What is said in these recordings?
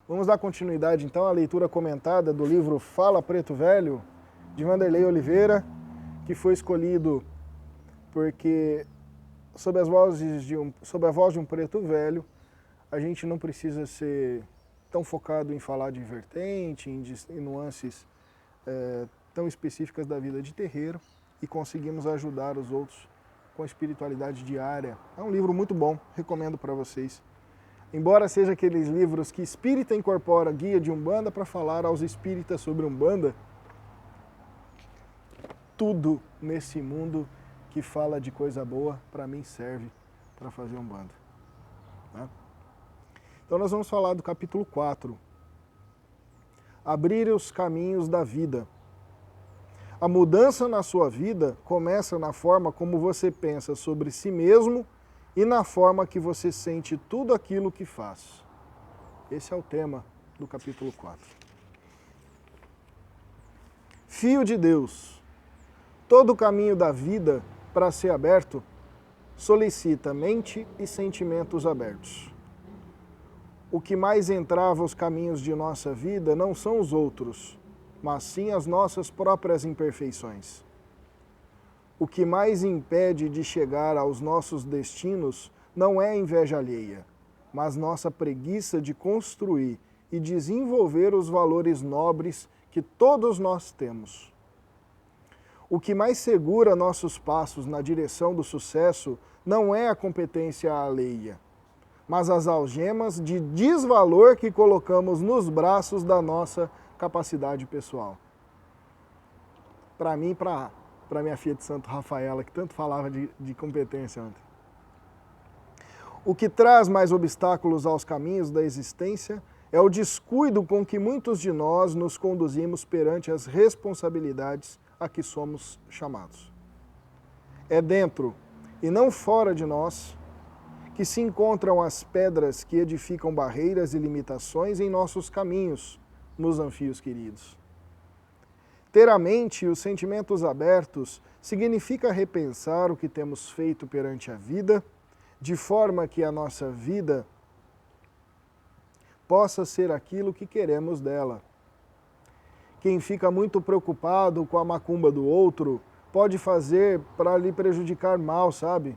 Vamos dar continuidade então à leitura comentada do livro Fala Preto Velho, de Vanderlei Oliveira, que foi escolhido porque, sob a voz de um preto velho, a gente não precisa ser tão focado em falar de vertente, em nuances tão específicas da vida de terreiro, e conseguimos ajudar os outros com a espiritualidade diária. É um livro muito bom, recomendo para vocês. Embora seja aqueles livros que espírita incorpora guia de Umbanda para falar aos espíritas sobre Umbanda, tudo nesse mundo que fala de coisa boa, para mim serve para fazer Umbanda. Tá? Então nós vamos falar do capítulo 4. Abrir os caminhos da vida. A mudança na sua vida começa na forma como você pensa sobre si mesmo e na forma que você sente tudo aquilo que faz. Esse é o tema do capítulo 4. Fio de Deus. Todo o caminho da vida, para ser aberto, solicita mente e sentimentos abertos. O que mais entrava os caminhos de nossa vida não são os outros, mas sim as nossas próprias imperfeições. O que mais impede de chegar aos nossos destinos não é a inveja alheia, mas nossa preguiça de construir e desenvolver os valores nobres que todos nós temos. O que mais segura nossos passos na direção do sucesso não é a competência alheia, mas as algemas de desvalor que colocamos nos braços da nossa capacidade pessoal. Para mim, para minha filha de Santo Rafaela, que tanto falava de competência ontem. O que traz mais obstáculos aos caminhos da existência é o descuido com que muitos de nós nos conduzimos perante as responsabilidades a que somos chamados. É dentro e não fora de nós que se encontram as pedras que edificam barreiras e limitações em nossos caminhos, nos anfios queridos. Ter a mente e os sentimentos abertos significa repensar o que temos feito perante a vida, de forma que a nossa vida possa ser aquilo que queremos dela. Quem fica muito preocupado com a macumba do outro pode fazer para lhe prejudicar mal, sabe?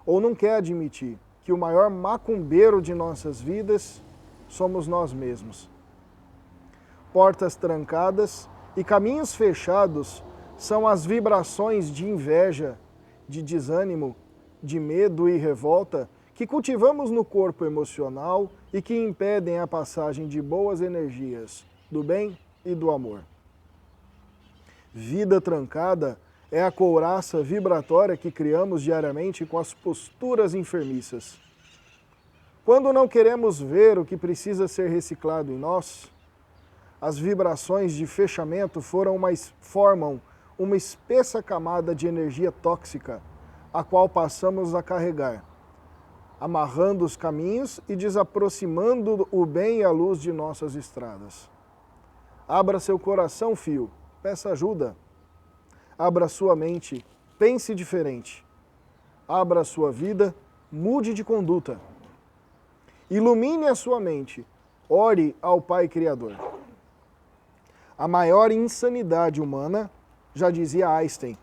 Ou não quer admitir que o maior macumbeiro de nossas vidas somos nós mesmos. Portas trancadas e caminhos fechados são as vibrações de inveja, de desânimo, de medo e revolta que cultivamos no corpo emocional e que impedem a passagem de boas energias, do bem e do amor. Vida trancada é a couraça vibratória que criamos diariamente com as posturas enfermiças. Quando não queremos ver o que precisa ser reciclado em nós, as vibrações de fechamento formam uma espessa camada de energia tóxica, a qual passamos a carregar, amarrando os caminhos e desaproximando o bem e a luz de nossas estradas. Abra seu coração, fio, peça ajuda. Abra sua mente, pense diferente. Abra sua vida, mude de conduta. Ilumine a sua mente, ore ao Pai Criador. A maior insanidade humana, já dizia Einstein,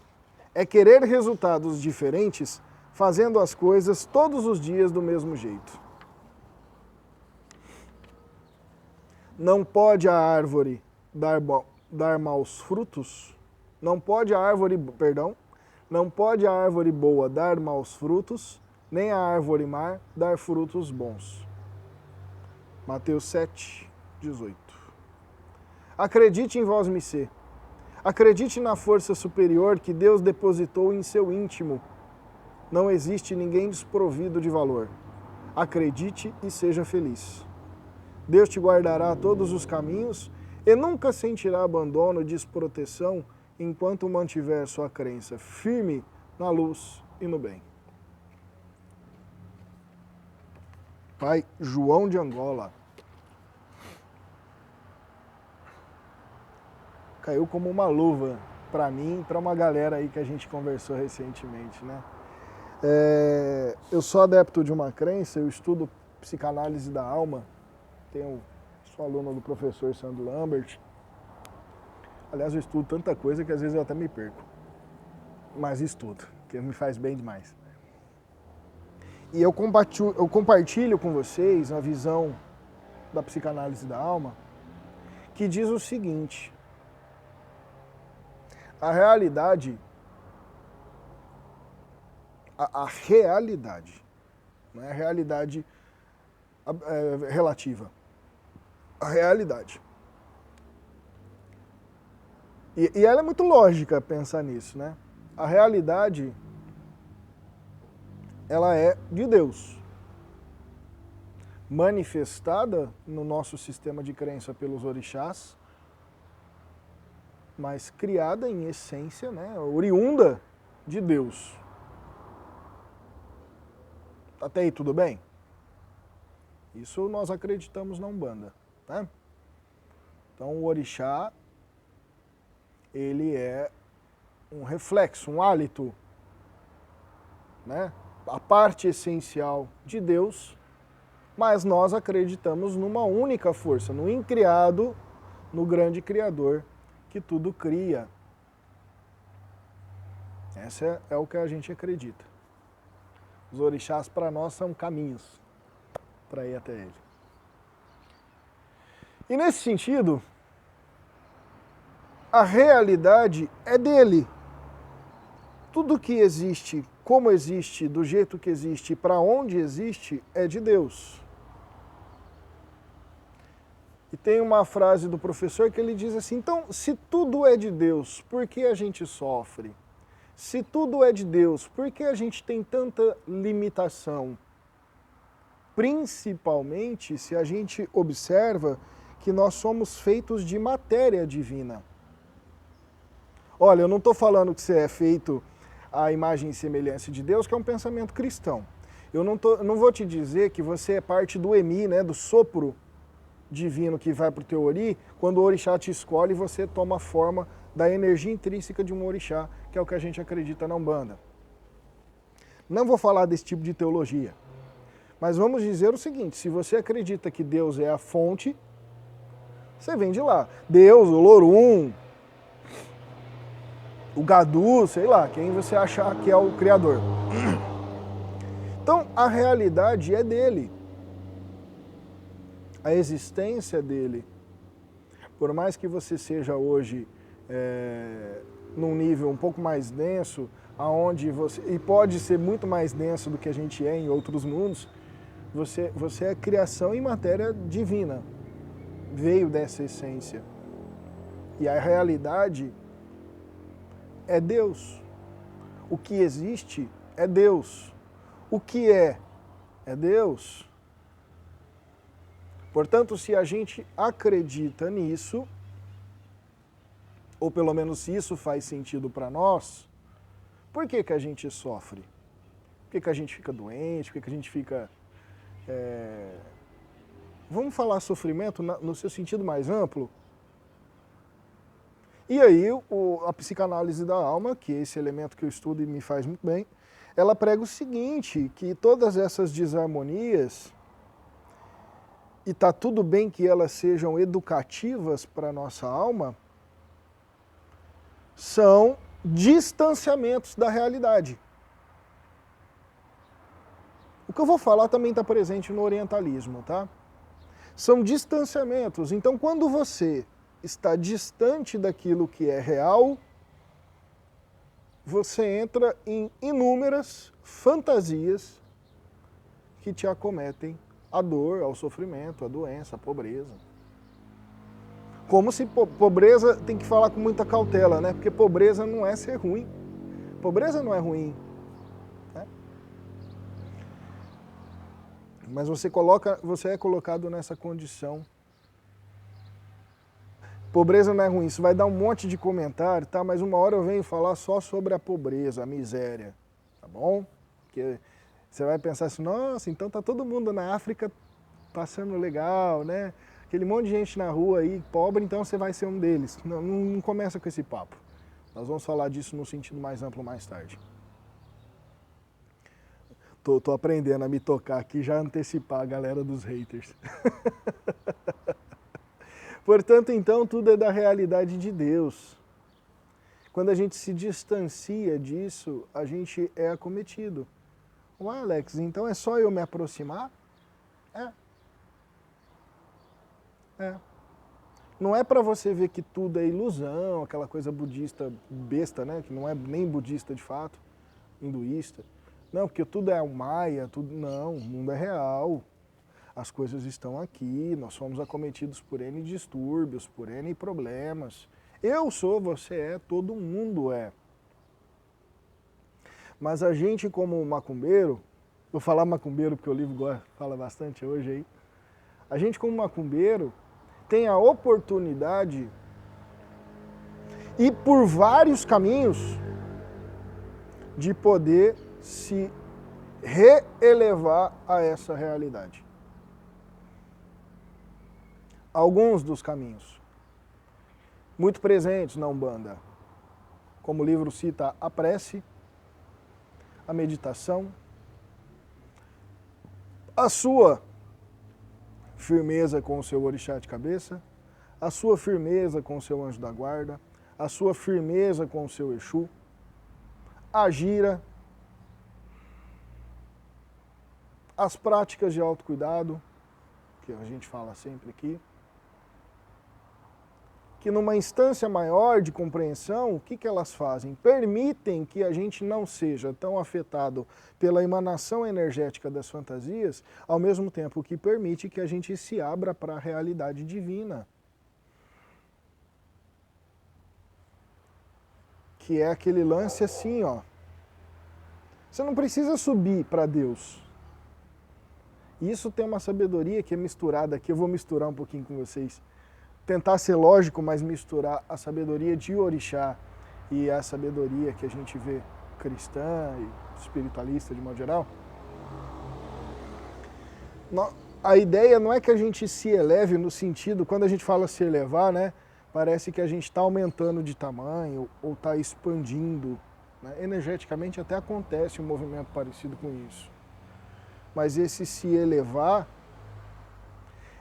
é querer resultados diferentes fazendo as coisas todos os dias do mesmo jeito. Não pode a árvore dar maus frutos, não pode a árvore boa dar maus frutos, nem a árvore má dar frutos bons. Mateus 7, 18. Acredite em vós, Missê. Acredite na força superior que Deus depositou em seu íntimo. Não existe ninguém desprovido de valor. Acredite e seja feliz. Deus te guardará todos os caminhos e nunca sentirá abandono e desproteção enquanto mantiver sua crença firme na luz e no bem. Pai João de Angola. Caiu como uma luva para mim e para uma galera aí que a gente conversou recentemente, né? Eu sou adepto de uma crença, eu estudo psicanálise da alma Sou aluno do professor Sandro Lambert. Aliás, eu estudo tanta coisa que às vezes eu até me perco. Mas estudo, que me faz bem demais. E eu compartilho com vocês a visão da psicanálise da alma, que diz o seguinte: a realidade, a realidade, não é a realidade relativa, a realidade. E ela é muito lógica pensar nisso, né? A realidade, ela é de Deus, manifestada no nosso sistema de crença pelos orixás, mas criada em essência, né, oriunda de Deus. Até aí tudo bem? Isso nós acreditamos na Umbanda, né? Então o orixá, ele é um reflexo, um hálito, né? A parte essencial de Deus, mas nós acreditamos numa única força, no incriado, no grande Criador que tudo cria. Essa é o que a gente acredita. Os orixás para nós são caminhos para ir até ele. E nesse sentido, a realidade é dele. Tudo que existe, como existe, do jeito que existe, para onde existe, é de Deus. E tem uma frase do professor que ele diz assim: então, se tudo é de Deus, por que a gente sofre? Se tudo é de Deus, por que a gente tem tanta limitação? Principalmente se a gente observa que nós somos feitos de matéria divina. Olha, eu não estou falando que você é feito à imagem e semelhança de Deus, que é um pensamento cristão. Eu não vou te dizer que você é parte do EMI, né, do sopro divino que vai para o teu ori, quando o orixá te escolhe, você toma a forma da energia intrínseca de um orixá, que é o que a gente acredita na Umbanda. Não vou falar desse tipo de teologia, mas vamos dizer o seguinte: se você acredita que Deus é a fonte, você vem de lá. Deus, o Lorum, o Gadu, sei lá, quem você achar que é o Criador. Então, a realidade é dele. A existência dele. Por mais que você seja hoje num nível um pouco mais denso, aonde você, e pode ser muito mais denso do que a gente é em outros mundos, você é criação em matéria divina. Veio dessa essência. E a realidade é Deus. O que existe é Deus. O que é Deus. Portanto, se a gente acredita nisso, ou pelo menos se isso faz sentido para nós, por que a gente sofre? Por que a gente fica doente? Por que a gente fica... Vamos falar sofrimento no seu sentido mais amplo? E aí, a psicanálise da alma, que é esse elemento que eu estudo e me faz muito bem, ela prega o seguinte, que todas essas desarmonias, e está tudo bem que elas sejam educativas para a nossa alma, são distanciamentos da realidade. O que eu vou falar também está presente no orientalismo, tá? São distanciamentos. Então, quando você está distante daquilo que é real, você entra em inúmeras fantasias que te acometem a dor, ao sofrimento, a doença, a pobreza. Como se pobreza tem que falar com muita cautela, né? Porque pobreza não é ser ruim. Pobreza não é ruim. Né? Mas você é colocado nessa condição. Pobreza não é ruim. Isso vai dar um monte de comentário, tá? Mas uma hora eu venho falar só sobre a pobreza, a miséria. Tá bom? Porque você vai pensar assim, nossa, então tá todo mundo na África passando legal, né? Aquele monte de gente na rua aí, pobre, então você vai ser um deles. Não começa com esse papo. Nós vamos falar disso no sentido mais amplo mais tarde. Tô aprendendo a me tocar aqui, já antecipar a galera dos haters. Portanto, então, tudo é da realidade de Deus. Quando a gente se distancia disso, a gente é acometido. Ué, Alex, então é só eu me aproximar? É. Não é para você ver que tudo é ilusão, aquela coisa budista besta, né? Que não é nem budista de fato, hinduísta. Não, porque tudo é o Maia, tudo... Não, o mundo é real. As coisas estão aqui, nós somos acometidos por N distúrbios, por N problemas. Eu sou, você é, todo mundo é. Mas a gente como macumbeiro, vou falar macumbeiro porque o livro fala bastante hoje aí, a gente como macumbeiro tem a oportunidade e por vários caminhos de poder se reelevar a essa realidade. Alguns dos caminhos, muito presentes na Umbanda, como o livro cita a prece, a meditação, a sua firmeza com o seu orixá de cabeça, a sua firmeza com o seu anjo da guarda, a sua firmeza com o seu Exu, a gira, as práticas de autocuidado, que a gente fala sempre aqui, que numa instância maior de compreensão, o que elas fazem? Permitem que a gente não seja tão afetado pela emanação energética das fantasias, ao mesmo tempo que permite que a gente se abra para a realidade divina. Que é aquele lance assim, ó. Você não precisa subir para Deus. Isso tem uma sabedoria que é misturada aqui, eu vou misturar um pouquinho com vocês. Tentar ser lógico, mas misturar a sabedoria de orixá e a sabedoria que a gente vê cristã e espiritualista de modo geral. A ideia não é que a gente se eleve no sentido, quando a gente fala se elevar, né, parece que a gente está aumentando de tamanho ou está expandindo. Né? Energeticamente até acontece um movimento parecido com isso. Mas esse se elevar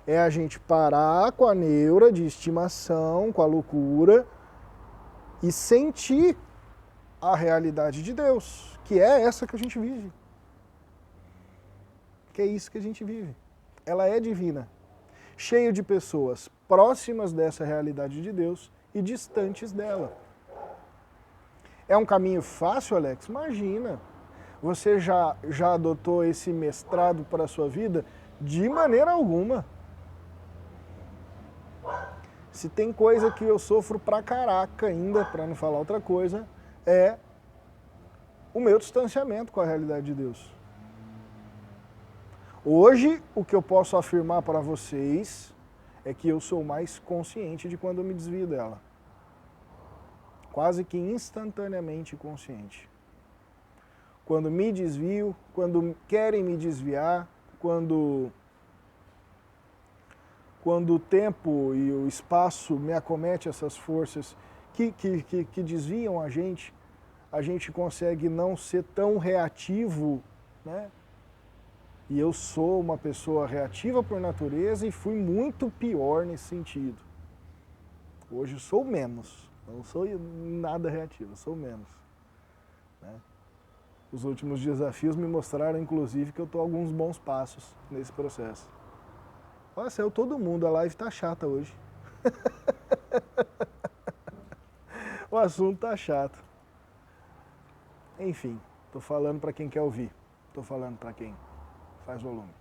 é a gente parar com a neura de estimação, com a loucura e sentir a realidade de Deus, que é essa que a gente vive. Que é isso que a gente vive. Ela é divina, cheio de pessoas próximas dessa realidade de Deus e distantes dela. É um caminho fácil, Alex? Imagina. Você já adotou esse mestrado para a sua vida? De maneira alguma. Se tem coisa que eu sofro pra caraca ainda, para não falar outra coisa, é o meu distanciamento com a realidade de Deus. Hoje, o que eu posso afirmar para vocês é que eu sou mais consciente de quando eu me desvio dela. Quase que instantaneamente consciente. Quando me desvio, quando querem me desviar, quando o tempo e o espaço me acomete essas forças que desviam a gente consegue não ser tão reativo, né? E eu sou uma pessoa reativa por natureza e fui muito pior nesse sentido. Hoje eu sou menos, não sou nada reativo, sou menos. Né? Os últimos desafios me mostraram, inclusive, que eu estou a alguns bons passos nesse processo. Olha, saiu todo mundo, a live tá chata hoje. O assunto tá chato. Enfim, tô falando para quem quer ouvir. Tô falando para quem faz volume.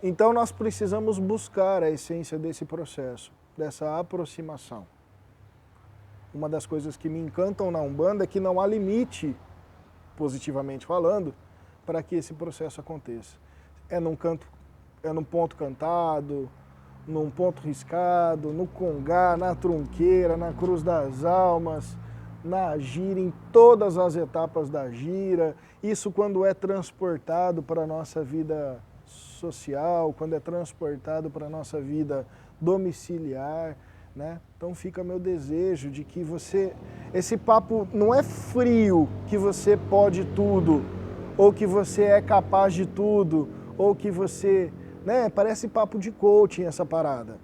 Então nós precisamos buscar a essência desse processo, dessa aproximação. Uma das coisas que me encantam na Umbanda é que não há limite, positivamente falando, para que esse processo aconteça. É num ponto cantado, num ponto riscado, no congá, na trunqueira, na cruz das almas, na gira, em todas as etapas da gira. Isso quando é transportado para a nossa vida social, quando é transportado para a nossa vida domiciliar, né? Então fica meu desejo de que esse papo não é frio, que você pode tudo, ou que você é capaz de tudo, ou que você, né, parece papo de coaching essa parada.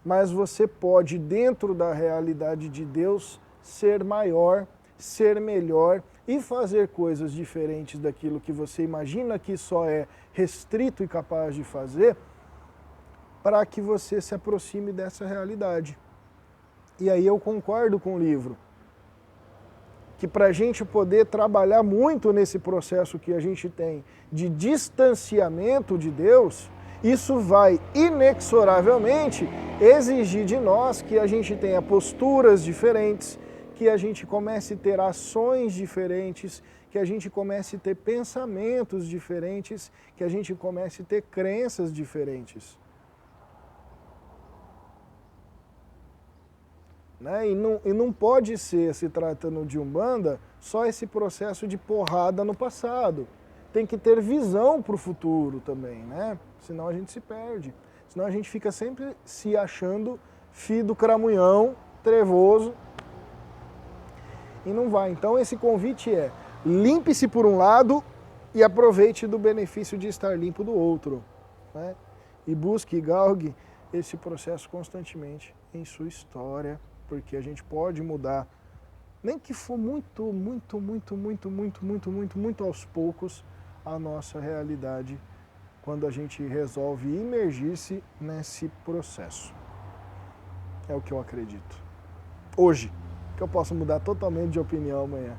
Mas você pode, dentro da realidade de Deus, ser maior, ser melhor e fazer coisas diferentes daquilo que você imagina que só é restrito e capaz de fazer, para que você se aproxime dessa realidade. E aí eu concordo com o livro, que para a gente poder trabalhar muito nesse processo que a gente tem de distanciamento de Deus, isso vai inexoravelmente exigir de nós que a gente tenha posturas diferentes, que a gente comece a ter ações diferentes, que a gente comece a ter pensamentos diferentes, que a gente comece a ter crenças diferentes. Né? E não pode ser, se tratando de Umbanda, só esse processo de porrada no passado. Tem que ter visão para o futuro também, né? Senão a gente se perde. Senão a gente fica sempre se achando filho do cramunhão, trevoso, e não vai. Então esse convite é: limpe-se por um lado e aproveite do benefício de estar limpo do outro. Né? E busque e galgue esse processo constantemente em sua história, porque a gente pode mudar, nem que for muito aos poucos, a nossa realidade, quando a gente resolve imergir-se nesse processo. É o que eu acredito. Hoje, que eu posso mudar totalmente de opinião amanhã.